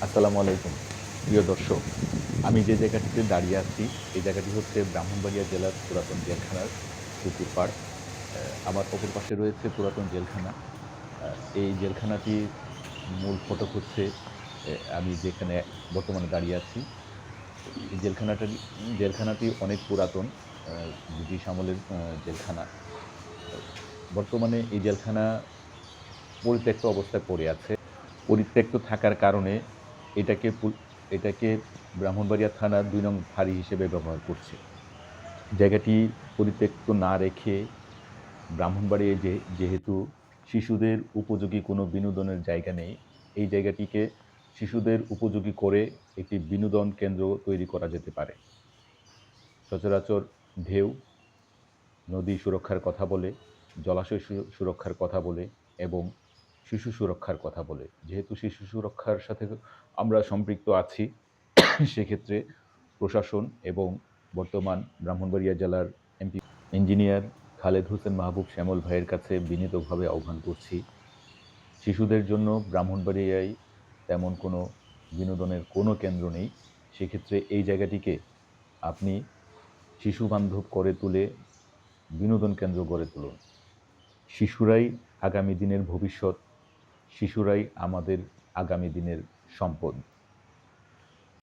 আসসালামু আলাইকুম প্রিয় দর্শক। আমি যে জায়গাটিতে দাঁড়িয়ে আছি, এই জায়গাটি হচ্ছে ব্রাহ্মণবাড়িয়া জেলার পুরাতন জেলখানার পুকুর পাড়। আমার অপর পাশে রয়েছে পুরাতন জেলখানা। আ এই জেলখানাটির মূল ফটক হচ্ছে আমি যেখানে বর্তমানে দাঁড়িয়ে আছি। এই জেলখানাটি অনেক পুরাতন। আ ব্রিটিশ আমলের জেলখানা। আ বর্তমানে এই জেলখানা পরিত্যক্ত অবস্থায় পড়ে আছে। পরিত্যক্ত থাকার কারণে এটাকে পুল এটাকে ব্রাহ্মণবাড়িয়া থানা ২ নং ফাঁড়ি হিসেবে ব্যবহার করছে। জায়গাটি পরিত্যক্ত না রেখে ব্রাহ্মণবাড়িয়ায় যেহেতু শিশুদের উপযোগী কোনো বিনোদনের জায়গা নেই, এই জায়গাটিকে শিশুদের উপযোগী করে একটি বিনোদন কেন্দ্র তৈরি করা যেতে পারে। সচরাচর ঢেউ, নদী সুরক্ষার কথা বলে, জলাশয় সুরক্ষার কথা বলে এবং শিশু সুরক্ষার কথা বলে। যেহেতু শিশু সুরক্ষার সাথে আমরা সম্পৃক্ত আছি, সেক্ষেত্রে প্রশাসন এবং বর্তমান ব্রাহ্মণবাড়িয়া জেলার এমপি ইঞ্জিনিয়ার খালেদ হোসেন মাহবুব শ্যামল ভাইয়ের কাছে বিনীতভাবে আহ্বান করছি, শিশুদের জন্য ব্রাহ্মণবাড়িয়ায় তেমন কোনো বিনোদনের কোনো কেন্দ্র নেই। সেক্ষেত্রে এই জায়গাটিকে আপনি শিশুবান্ধব করে তুলে বিনোদন কেন্দ্র গড়ে তুলুন। শিশুরাই আগামী দিনের ভবিষ্যৎ, শিশুরাই আমাদের আগামী দিনের সম্পদ।